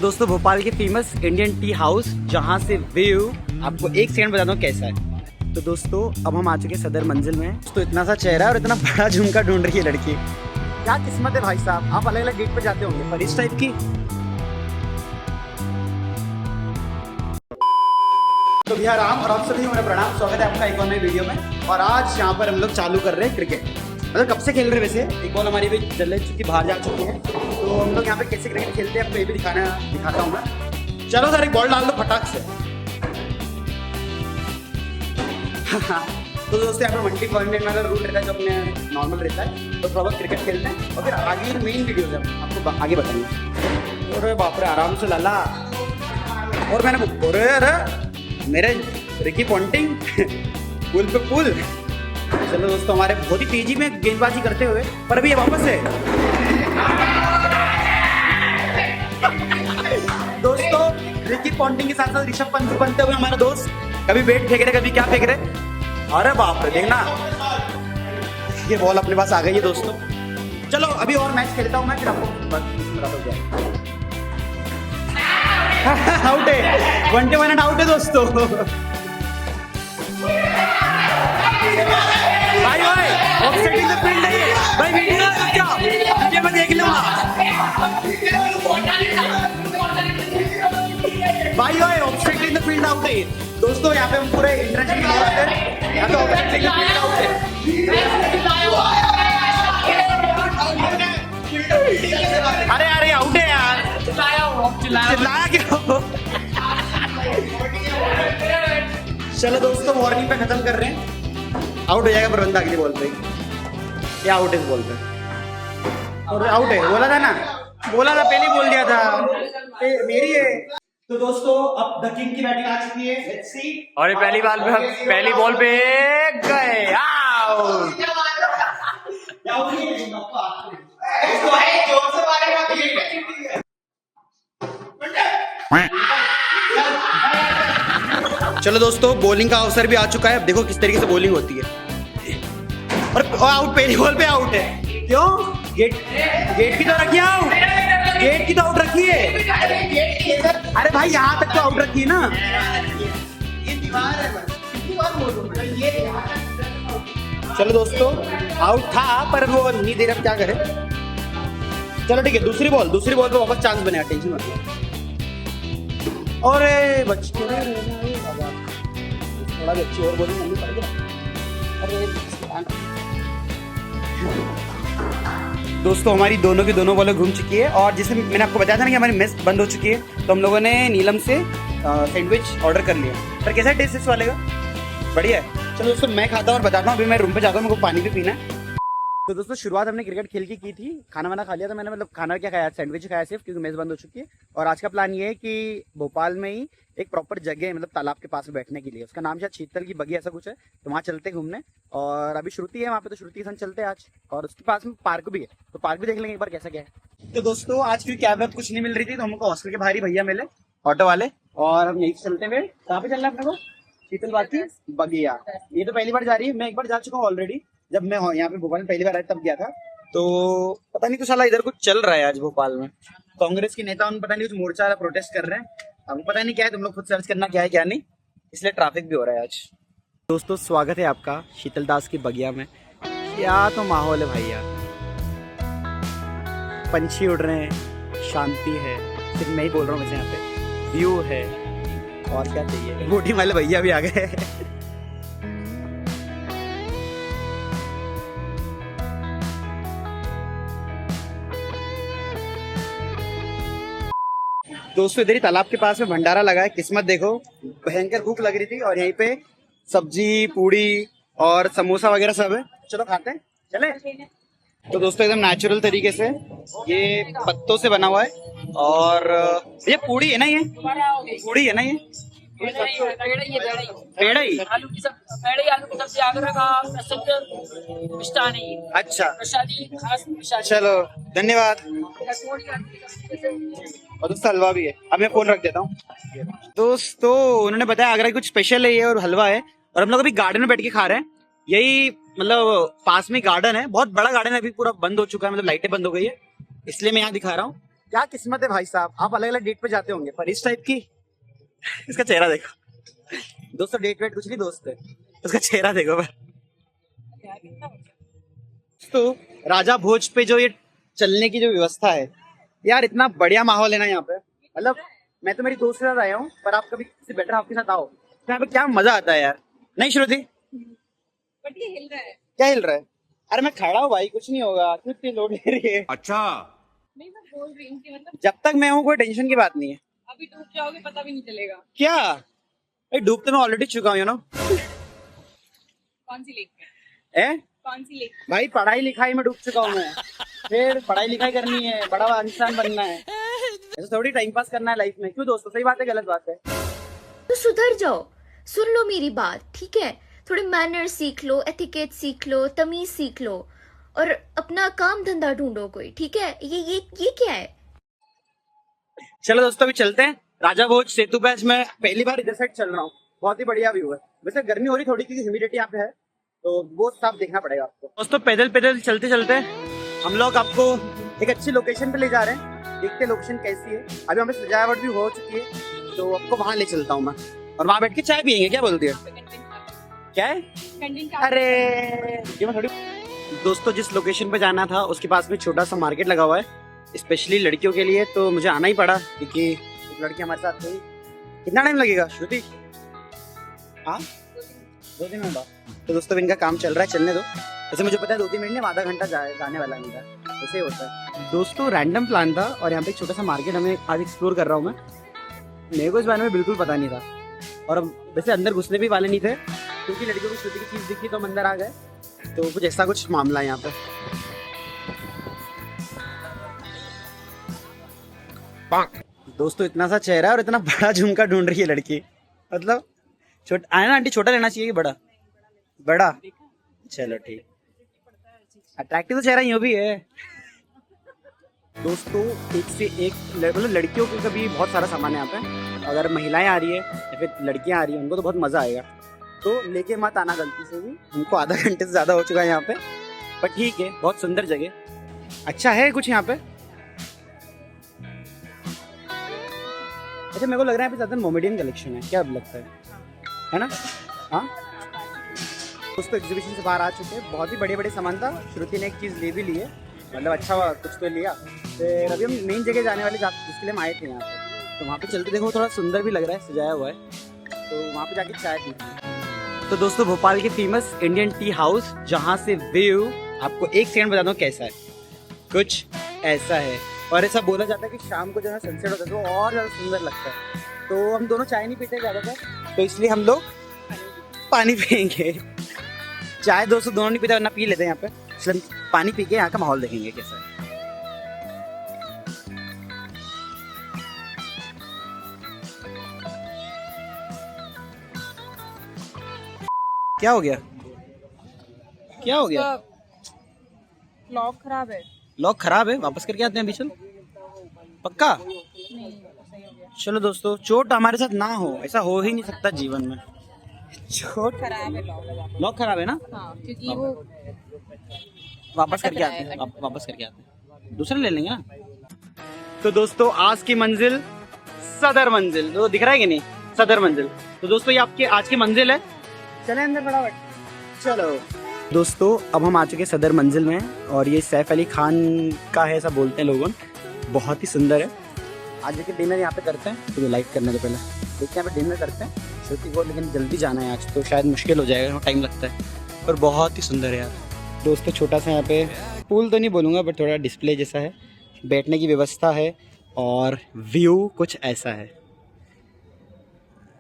दोस्तों भोपाल के famous Indian tea house जहाँ से व्यू आपको एक सेकंड बता दूं कैसा है। तो दोस्तों अब हम आ चुके हैं सदर मंजिल में। तो इतना सा चेहरा और इतना बड़ा झुमका ढूंढ रही है लड़की। क्या किस्मत है भाई साहब, आप अलग अलग गेट पे जाते होंगे पर इस टाइप की। तो भैया राम और आप सभी को मेरा प्रणाम, स्वागत है आपका एक और नई वीडियो में। और आज यहाँ पर हम लोग चालू कर रहे हैं क्रिकेट। मतलब कब से खेल रहे हैं वैसे, एक बॉल हमारी भी चल चुकी बाहर जा चुकी है। तो हम लोग यहाँ पे कैसे क्रिकेट खेलते हैं आपको ये भी दिखाता हूँ मैं। चलो सर एक बॉल डाल दो फटाक से। तो दोस्तों यहाँ पे मंडी पॉइंट में रूल रहता है जो अपने नॉर्मल रहता है। तो थोड़ा बहुत क्रिकेट खेलते हैं और फिर आगे मेन वीडियो है आपको आगे बताएंगे। अरे बाप रे आराम से लाला। और मैंने अरे मेरे रिकी पॉन्टिंग पुल पे पुल। चलो दोस्तों हमारे बहुत ही तेजी में गेंदबाजी करते हुए पर अभी ये वापस है। दोस्तों रिकी पॉन्टिंग के साथ साथ ऋषभ पंत बनते हुए हमारा दोस्त कभी बैट फेंक रहे कभी क्या फेंक रहे। अरे बाप रे देखना ये बॉल अपने पास आ गई है दोस्तों। चलो अभी और मैच खेलता हूँ मैं, फिर आपको आउट है 21 आउट है दोस्तों। भाई भाई ऑफसाइड इन द फील्ड है भाई, वीडियो क्या वीडियो में देख लूंगा भाई भाई offside in the field out है दोस्तों। यहाँ पे हम पूरे इंटरनेशनल यहाँ पे offside in the field out है। अरे अरे आउट है यार, चिल्लाया क्यों। चलो दोस्तों वार्निंग पे खत्म कर रहे हैं। आउट हो जाएगा पर बंदा अगली बॉल पे। क्या आउट है इस बॉल पे और आउट है बोला था ना, पहले बोल दिया था मेरी है। तो दोस्तों अब द किंग की बैटिंग आ चुकी है, लेट्स सी। और पहली बॉल पे गए आउट। चलो दोस्तों बॉलिंग का अवसर भी आ चुका है। अब देखो किस तरीके से बॉलिंग होती है। और आउट, पहली बॉल पे आउट है। क्यों गेट की तो रखिए आउट, गेट की तो आउट रखिए। अरे भाई यहाँ तक तो आउट रखिए ना। चलो दोस्तों आउट था पर वो नहीं दे रहा, क्या करे। चलो ठीक है दूसरी बॉल पे वापस चांस बनेगा, टेंशन मत लो। और बच्चे थोड़ा भी अच्छी और बॉलिंग करनी पड़ेगी। दोस्तों हमारी दोनों की दोनों बॉलें घूम चुकी है और जिसे मैंने आपको बताया था ना कि हमारी मेस बंद हो चुकी है, तो हम लोगों ने नीलम से सैंडविच ऑर्डर कर लिया। पर कैसा टेस्ट इस वाले का? बढ़िया है। चलो दोस्तों मैं खाता हूँ और बताता हूँ। अभी मैं रूम पे जाता हूँ, मेरे को पानी भी पीना है। तो दोस्तों शुरुआत हमने क्रिकेट खेल की थी, खाना वाना खा लिया था मैंने। मतलब खाना क्या खाया, सैंडविच खाया सिर्फ, क्योंकि मेज बंद हो चुकी है। और आज का प्लान ये है कि भोपाल में ही एक प्रॉपर जगह है, मतलब तालाब के पास में बैठने के लिए, उसका नाम शायद शीतल की बगी ऐसा कुछ है। तो वहाँ चलते घूमने। और अभी श्रुति है वहाँ पे, तो श्रुति के साथ चलते हैं आज। और उसके पास में पार्क भी है, तो पार्क भी देख लेंगे एक बार कैसा क्या है। तो दोस्तों आज क्योंकि कैब वैब कुछ नहीं मिल रही थी, तो हमको हॉस्टल के बाहर ही भैया मिले ऑटो वाले, और हम यहीं चलते हुए। कहाँ पे चलना है अपने को? शीतल बाकी बगिया। ये तो पहली बार जा रही है, मैं एक बार जा चुका हूँ ऑलरेडी। जब मैं यहाँ पे भोपाल में पहली बार आया तब गया था। तो पता नहीं कुछ साला इधर कुछ चल रहा है आज भोपाल में। कांग्रेस के नेता पता नहीं कुछ मोर्चा वाला प्रोटेस्ट कर रहे हैं। हमको पता नहीं क्या है, तुम लोग खुद सर्च करना क्या है क्या नहीं, इसलिए ट्रैफिक भी हो रहा है आज। दोस्तों स्वागत है आपका शीतल दास की बगिया में। क्या तो माहौल है भाई यार, पंछी उड़ रहे हैं, शांति है, सिर्फ मैं ही बोल रहा हूँ वैसे। यहाँ पे व्यू है और क्या चाहिए। बूटी वाले भैया भी आ गए। दोस्तों इधर ही तालाब के पास में भंडारा लगा है। किस्मत देखो, भयंकर भूख लग रही थी और यहीं पे सब्जी पूड़ी और समोसा वगैरह सब है। चलो खाते हैं, चले। तो दोस्तों एकदम नेचुरल तरीके से ये पत्तों से बना हुआ है। और ये पूड़ी है ना, ये पूड़ी है ना, ये पेड़ा ही आलू की सब्जी आगरा का प्रसिद्ध मिष्ठान है। अच्छा चलो धन्यवाद। और दोस्तों हलवा भी है। अब मैं फोन रख देता हूँ। दोस्तों उन्होंने बताया आगरा की कुछ स्पेशल है ये और हलवा है। और हम लोग अभी गार्डन में बैठ के खा रहे हैं। यही मतलब पास में गार्डन है, बहुत बड़ा गार्डन है, अभी पूरा बंद हो चुका है, मतलब लाइटें बंद हो गई है, इसलिए मैं यहाँ दिखा रहा हूँ। क्या किस्मत है भाई साहब, आप अलग अलग डेट पे जाते होंगे पर इस टाइप की इसका चेहरा देखो दोस्तों, डेट वेट कुछ नहीं दोस्त है, उसका चेहरा देखो पर। तो राजा भोज पे जो ये चलने की जो व्यवस्था है यार, इतना बढ़िया माहौल है ना यहाँ पे। मतलब मैं तो मेरी दोस्त के साथ आया हूँ, पर आप कभी किसी बेटर हाफ के साथ आओ तो यहाँ पे क्या मजा आता है यार, नहीं श्रुति? बट ये हिल रहा है। क्या हिल रहा है? अरे मैं खड़ा हूँ भाई, कुछ नहीं होगा, तू इतनी लोड ले रही है। अच्छा, नहीं मैं बोल रही हूँ कि मतलब जब तक मैं हूँ कोई टेंशन की बात नहीं है। अभी डूब जाओगे पता भी नहीं चलेगा। क्या भाई, डूब तो मैं ऑलरेडी चुका हूँ, यू नो। कौन सी लेक में? है कौन सी लेक? भाई पढ़ाई लिखाई में डूब चुका हूँ मैं, फिर पढ़ाई लिखाई करनी है, बड़ा इंसान बनना है, ऐसे थोड़ी टाइम पास करना है लाइफ में। क्यों दोस्तों, सही बात है गलत बात है? तो सुधर जाओ, सुन लो मेरी बात, ठीक है? थोड़े मैनर सीख लो, एथिकेट सीख लो, तमीज सीख लो और अपना काम धंधा ढूंढो कोई, ठीक है? ये क्या है? चलो दोस्तों अभी चलते हैं राजा भोज सेतु पे। मैं पहली बार इधर साइड चल रहा हूँ, बहुत ही बढ़िया व्यू है। वैसे गर्मी हो रही थोड़ी क्योंकि ह्यूमिडिटी यहाँ पे है, तो वो साफ देखना पड़ेगा आपको। दोस्तों पैदल पैदल चलते चलते हम लोग आपको एक अच्छी लोकेशन पे ले जा रहे हैं, देखते हैं लोकेशन कैसी है। अभी हमें सजावट भी हो चुकी है, तो आपको वहां ले चलता हूँ मैं, और वहां बैठ के चाय पियेंगे। क्या बोलती है? क्या है? अरे ये मैं थोड़ी। दोस्तों जिस लोकेशन पे जाना था उसके पास में छोटा सा मार्केट लगा हुआ है स्पेशली लड़कियों के लिए, तो मुझे आना ही पड़ा क्योंकि एक लड़की हमारे साथ थी। कितना टाइम लगेगा श्रुति? हाँ 2-3 मिनट बाद। तो दोस्तों इनका काम चल रहा है, चलने दो। वैसे मुझे पता है 2-3 मिनट में आधा घंटा जाने वाला नहीं था, ऐसे ही होता है। दोस्तों रैंडम प्लान था और यहाँ पे एक छोटा सा मार्केट हमें आज एक्सप्लोर कर रहा हूँ मैं। मेरे को इस बारे में बिल्कुल पता नहीं था, और हम वैसे अंदर घुसने भी वाले नहीं थे क्योंकि लड़कियों को श्रुति की चीज दिखी तो हम अंदर आ गए। तो कुछ ऐसा कुछ मामला है यहाँ पे। दोस्तों इतना सा चेहरा और इतना बड़ा झुमका ढूंढ रही है लड़की, मतलब छोटा आया ना आंटी, छोटा लेना चाहिए कि बड़ा? बड़ा, चलो ठीक। अट्रैक्टिव तो चेहरा यूं भी है। दोस्तों एक से एक मतलब लड़कियों के का भी बहुत सारा सामान है यहाँ पे। अगर महिलाएं आ रही है या फिर लड़कियां आ रही है उनको तो बहुत मजा आएगा, तो लेके मत आना गलती से भी। हमको आधा घंटे से ज्यादा हो चुका है यहाँ पे, पर ठीक है, बहुत सुंदर जगह। अच्छा है कुछ यहाँ पे? अच्छा मेरे को लग रहा है यहाँ पे ज्यादा मोमेडियन कलेक्शन है, क्या लगता है ना? हाँ दोस्तों एग्जीबिशन से बाहर आ चुके हैं, बहुत ही बड़े बड़े सामान था। श्रुति ने एक चीज़ ले भी ली है, मतलब अच्छा हुआ कुछ तो लिया। फिर अभी हम मेन जगह जाने वाले जिसके लिए हम आए थे यहाँ पे, तो वहाँ पे चलते देखो थोड़ा सुंदर भी लग रहा है, सजाया हुआ है, तो वहाँ पे जाके चाय पीते। तो दोस्तों भोपाल के फेमस इंडियन टी हाउस, जहाँ से व्यू आपको एक सेकंड बता दूँ कैसा है, कुछ ऐसा है। और ऐसा बोला जाता है कि शाम को जो है सनसेट होता है तो और ज़्यादा सुंदर लगता है। तो हम दोनों चाय नहीं पीते ज़्यादातर, तो इसलिए हम लोग पानी पियेंगे। चाय दोस्तों दोनों नहीं पीते, वरना पी लेते हैं यहाँ पे, इसलिए पानी पी के यहाँ का माहौल देखेंगे कैसा है। क्या हो गया? क्या हो गया? लॉक खराब है। लॉक खराब है, वापस करके आते हैं अभी। चल पक्का? चलो दोस्तों, चोट हमारे साथ ना हो, ऐसा हो ही नहीं सकता जीवन में। चोट खराब है लॉक खराब है ना? हाँ क्योंकि वो वापस करके आते हैं, वापस करके आते हैं, दूसरा ले लेंगे ना। तो दोस्तों आज की मंजिल सदर मंजिल, तो दिख रहा है कि नहीं? सदर मंजिल। तो दोस्तों ये आपके आज की मंजिल है, चले अंदर फटाफट। चलो दोस्तों अब हम आ चुके हैं सदर मंजिल में, और ये सैफ अली खान का है ऐसा बोलते हैं लोगों, बहुत ही सुंदर है। आज देखिए डिनर यहाँ पे करते हैं, तो लाइक करने से पहले देखते हैं यहाँ पे डिनर करते हैं श्रुति को, लेकिन जल्दी जाना है आज तो शायद मुश्किल हो जाएगा, टाइम लगता है, पर बहुत ही सुंदर है यार। दोस्तों छोटा सा यहाँ पे पूल तो नहीं बोलूँगा बट थोड़ा डिस्प्ले जैसा है, बैठने की व्यवस्था है और व्यू कुछ ऐसा है,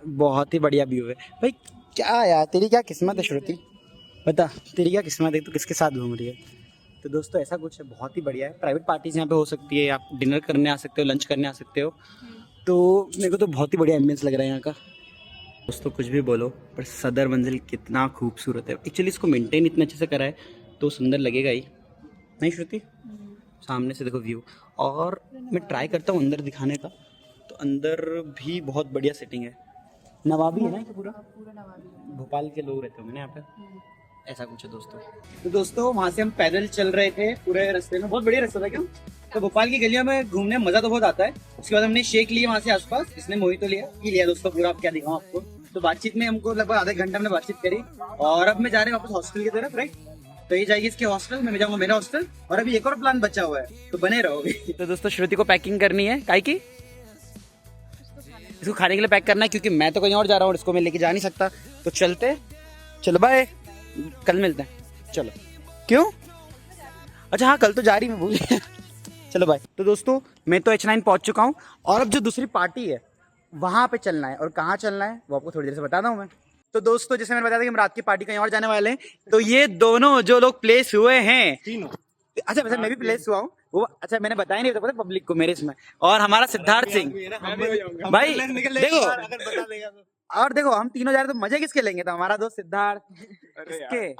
बहुत ही बढ़िया व्यू है भाई। क्या यार तेरी क्या किस्मत है श्रुति, बता तेरी क्या किस्मत है, तो किसके साथ घूम रही है? तो दोस्तों ऐसा कुछ है, बहुत ही बढ़िया है। प्राइवेट पार्टीज यहाँ पे हो सकती है, आप डिनर करने आ सकते हो, लंच करने आ सकते हो, तो मेरे को तो बहुत ही बढ़िया एम्बियंस लग रहा है यहाँ का। दोस्तों कुछ भी बोलो पर सदर मंजिल कितना खूबसूरत है। एक्चुअली इसको मेंटेन इतने अच्छे से करा है तो सुंदर लगेगा ही, नहीं श्रुति? सामने से देखो व्यू, और मैं ट्राई करता हूँ अंदर दिखाने का, तो अंदर भी बहुत बढ़िया सेटिंग है, नवाबी है ना ये पूरा नवाबी, भोपाल के लोग रहते होंगे ना यहाँ पे, ऐसा कुछ है दोस्तों। तो दोस्तों वहाँ से हम पैदल चल रहे थे पूरे रास्ते में, बहुत बढ़िया रास्ता था क्यों? तो भोपाल की गलियों में घूमने में मजा तो बहुत आता है। उसके बाद हमने शेक लिया वहाँ से आसपास, इसने मोहितो लिया, ये लिया दोस्तों पूरा। आप क्या दिखाऊं आपको। तो बातचीत में हमको लगभग आधा घंटा हमने बातचीत करी और अब मैं जा रहे हैं वापस हॉस्टल की तरफ, राइट। तो ये जाएगी इसके हॉस्टल, मैं जाऊंगा मेरा हॉस्टल, और अभी एक और प्लान बचा हुआ है, तो बने रहोगे। तो दोस्तों श्रुति को पैकिंग करनी है, काहे की इसको खाने के लिए पैक करना है, क्योंकि मैं तो कहीं और जा रहा हूँ, इसको मैं लेके जा नहीं सकता। तो चलते, चलो बाय, कल मिलते हैं। चलो, क्यों? अच्छा हाँ, कल तो जा रही मैं, भूल गया। चलो बाय। तो दोस्तों मैं तो H9 पहुंच चुका हूँ और अब जो दूसरी पार्टी है वहां पे चलना है, और कहाँ चलना है वो आपको थोड़ी देर से बताता हूँ मैं। तो दोस्तों जैसे मैंने बताया था कि हम रात की पार्टी कहीं और जाने वाले हैं, तो ये दोनों जो लोग प्लेस हुए हैं तीनों, अच्छा वैसे मैं भी प्लेस हुआ हूँ वो, अच्छा मैंने बताया नहीं, पता पब्लिक को मेरे इसमें। और हमारा सिद्धार्थ सिंह भाई देखो, और देखो हम तीनों जा रहे तो मजे किसके लेंगे, तो हमारा दोस्त सिद्धार्थ इसके।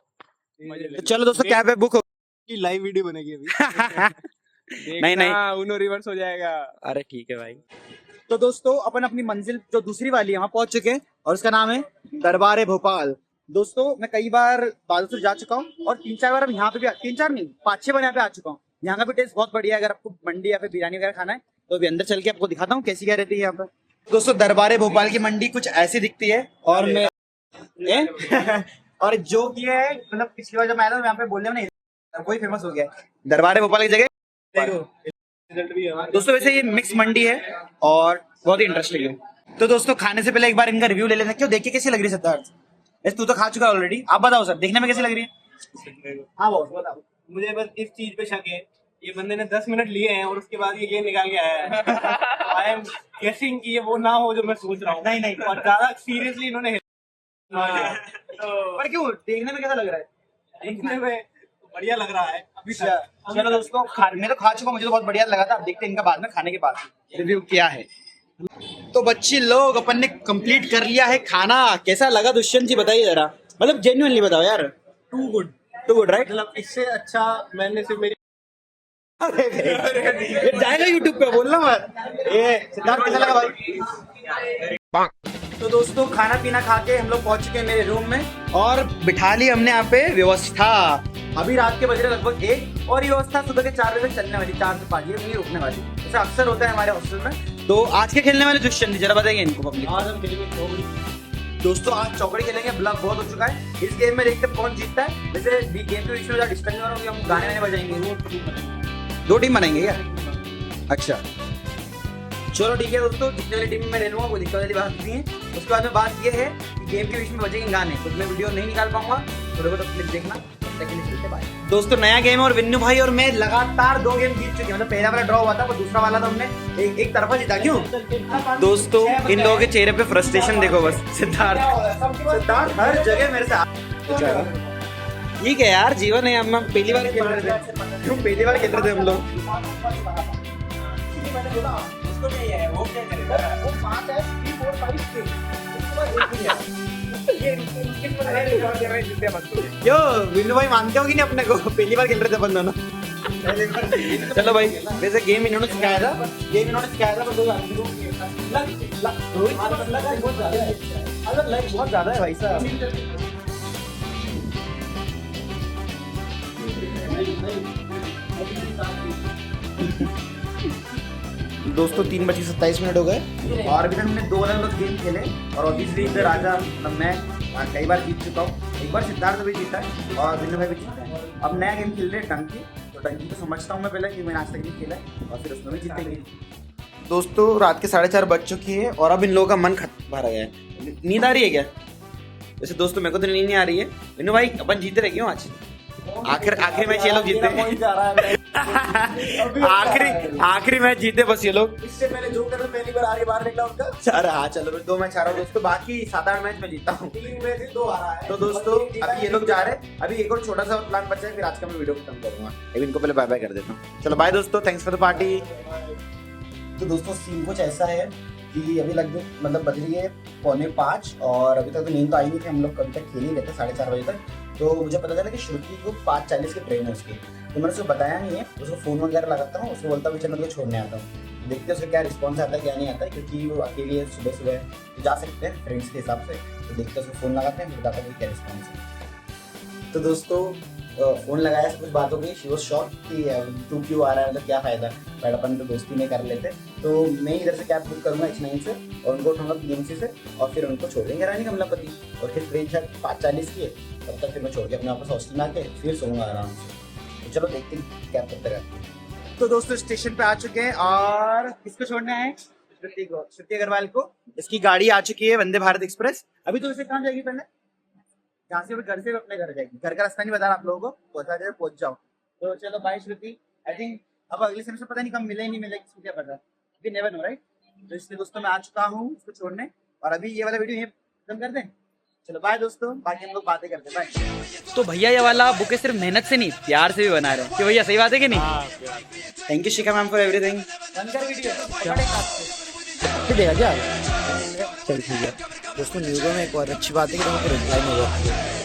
तो चलो दोस्तों कैब बुक हो, लाइव वीडियो बनेगी अभी। नहीं उनो रिवर्स हो जाएगा। अरे ठीक है भाई। तो दोस्तों अपन अपनी मंजिल जो दूसरी वाली है वहां पहुंच चुके हैं, और उसका नाम है दरबार भोपाल। दोस्तों मैं कई बार बादलपुर जा चुका हूँ और 3-4 बार अब यहाँ पे भी, 3-4 नहीं 5-6 बार यहाँ पे आ चुका हूँ। यहाँ का भी टेस्ट बहुत बढ़िया है। अगर आपको मंडी या फिर बिरयानी वगैरह खाना है तो अभी अंदर चल के आपको दिखाता हूँ कैसी क्या रहती है यहाँ पर। दोस्तों दरबार भोपाल की मंडी कुछ ऐसी दिखती है, और मैं और जो कि है मतलब पिछली बार जब मैं आया था यहाँ पे बोलने में कोई फेमस हो गया दरबार भोपाल की जगह। दोस्तों वैसे ये मिक्स मंडी है और बहुत ही इंटरेस्टिंग है। तो दोस्तों खाने से पहले एक बार इनका रिव्यू ले लेते हैं। क्यों, देख के कैसी लग रही है सिद्धार्थ? वैसे तू तो खा चुका है ऑलरेडी, आप बताओ सर देखने में कैसी लग रही है? हाँ बॉस बताओ। मुझे बस इस चीज पे शक है, ये बंदे ने 10 मिनट लिए हैं और उसके बाद ये गेम निकाल के आया है। आई एम गेसिंग कि ये वो ना हो जो मैं सोच रहा हूँ। नहीं और ज्यादा सीरियसली इन्होंने पर क्यों, देखने में कैसा लग रहा है? देखने में बढ़िया लग रहा है अभी तक। चलो दोस्तों मैं तो खा चुका, मुझे तो बहुत बढ़िया लगा था। अब देखते हैं इनका बाद में खाने के बाद रिव्यू क्या है। तो बच्चे लोग अपन ने कंप्लीट कर लिया है खाना। कैसा लगा दुष्यंत जी बताइए जरा, मतलब जेन्युइनली बताओ यार। Too good right. मतलब इससे अच्छा मैंने सिर्फ मेरी जाएगा यूट्यूब पे, बोलना मत। ये सिद्धार्थ कैसा लगा भाई? तो दोस्तों खाना पीना खा के हम लोग पहुंच चुके हैं मेरे रूम में, और बिठा ली हमने यहाँ पे व्यवस्था। अभी रात के बज रहे लगभग 1, और ये व्यवस्था सुबह के 4 बजे चलने वाली, 4 से 5 ये नहीं रुकने वाली। ऐसा अक्सर होता है हमारे हॉस्टल में। तो आज के खेलने वाले दुष्यंत जरा बताएंगे इनको पब्लिक। आज हम खेलेंगे चौकड़ी। दोस्तों आज चौकड़ी खेलेंगे, ब्लॉग बहुत हो चुका है। इस गेम में देखते हैं कौन जीतता है। वैसे गेम के बीच में डिस्टर्ब होगी, हम गाने वाने बजाएंगे। 2 टीम बनाएंगे क्या? अच्छा चलो ठीक है दोस्तों, जितने वाली टीम में मैं रहूंगा कोई दिक्कत वाली बात नहीं है। उसके बाद में बात ये है कि गेम के बीच में बजेंगे गाने, तो मैं वीडियो नहीं निकाल पाऊंगा, थोड़े बहुत क्लिप देखना। दोस्तों नया गेम, और विन्नू भाई और मैं लगातार 2 गेम जीत चुके हैं। मतलब पहला वाला ड्रॉ हुआ था, वो दूसरा वाला तो हमने एक तरफा जीता। क्यों दोस्तों इन लोगों के चेहरे पे फ्रस्ट्रेशन देखो बस। सिद्धार्थ हर जगह मेरे से ठीक है यार, जीवन है। हम पहली बार खेल रहे थे, क्यों पहली बार खेल रहे थे हम लोग। यो विन्नू भाई मानते हो कि नहीं अपने को? पहली बार खेल रहे थे अपन दोनों। चलो भाई, वैसे गेम इन्होंने सिखाया था, बहुत ज्यादा है भाई साहब। दोस्तों 3:27 हो गए और अभी तक हमने 2 अलग गेम खेले, और ऑब्वियसली इधर राजा मतलब मैं कई बार जीत चुका हूँ। एक बार सिद्धार्थ भी जीता है और विन्नू भाई भी जीता है। अब नया गेम खेल रहे हैं टंकी। तो टंकी तो समझता हूँ मैं पहले कि मैंने आज तक नहीं खेला है, और फिर उसमें भी जीतेंगे। दोस्तों रात के 4:30 बज चुकी है और अब इन लोगों का मन भरा गया है। नींद आ रही है क्या? वैसे दोस्तों मेरे को तो नींद नहीं आ रही है। विन्नू भाई अपन जीते रहे क्यों आज? आखिरी मैच ये लोग जीते। आखिरी मैच जीते बस ये लोग। इससे पहले जो कर पहली बार आगे बाहर निकला उनका। अरे हाँ चलो 2 मैच हारा हूँ दोस्तों, बाकी 7-8 मैच में जीता हूँ। 3 में से 2 हारा है। तो दोस्तों अभी ये लोग जा रहे हैं, अभी एक और छोटा सा प्लान बचा है, फिर आज का मैं वीडियो खत्म करूंगा। अभी इनको पहले बाय बाय कर देता हूँ। चलो बाय दोस्तों, थैंक्स फॉर द पार्टी। तो दोस्तों सीन कुछ ऐसा है कि अभी लगभग मतलब बज रही है 4:45 और अभी तक तो नींद तो आई नहीं थी। हम लोग कभी तक खेल ही लेते 4:30 बजे तक। तो मुझे पता चला कि श्रुति को 5:40 की ट्रेन है उसकी, तो मैंने उसको बताया नहीं है। उसको फ़ोन वगैरह लगाता हूँ, उसको बोलता हूँ चलो मैं छोड़ने आता हूँ। देखते हैं उसका क्या रिस्पॉन्स आता है क्या नहीं आता है, क्योंकि वो अकेले सुबह सुबह तो जा सकते हैं फ्रेंड्स के हिसाब से। तो देखते हैं उसको फ़ोन लगाते हैं, फिर बताते हैं क्या रिस्पॉन्स है। तो दोस्तों फोन लगाया, सब कुछ बात हो गई, शी वाज शॉक कि तू क्यों आ रहा है, मतलब क्या फायदा, बट अपन तो दोस्ती में कर लेते। तो मैं इधर से कैब बुक करूंगा H9 से और उनको उठाऊंगा PMC से और फिर उनको छोड़ देंगे रानी कमलापति, और फिर ट्रेन शायद 5:40 की है, तब तक फिर मैं छोड़ के अपने वापस हॉस्टल में आके फिर सोऊंगा आराम से। तो चलो देखते हैं कैब कब तक आती है। तो दोस्तों स्टेशन पे आ चुके हैं और किसको छोड़ना है? श्रुति अग्रवाल को। इसकी गाड़ी आ चुकी है वंदे भारत एक्सप्रेस। अभी तो इसे कहाँ जाएगी पहले? यहाँ से घर से अपने घर जाएगी, घर का रास्ता नहीं बता रहा आप लोगों को, पहुंचा दे पहुंच जाओ। तो चलो बाय श्रुति। आई थिंक अब अगले सेमेस्टर पता नहीं कब मिले नहीं मिले, किसको क्या पता, वी नेवर नो राइट। तो इसलिए दोस्तों मैं आ चुका हूँ उसको छोड़ने, और अभी ये वाला वीडियो ये खत्म कर दें। चलो बाय दोस्तों, बाकी हम लोग बातें करते हैं, बाय। तो भैया ये वाला बुक सिर्फ मेहनत से नहीं प्यार से भी बना रहे हैं, कि भैया सही बात है कि नहीं? Thank you Shikha ma'am for everything. देगा क्या? चल ठीक है दोस्तों, न्यूज़ों में एक और अच्छी बात है कि तुमको रिप्लाई नहीं हुआ।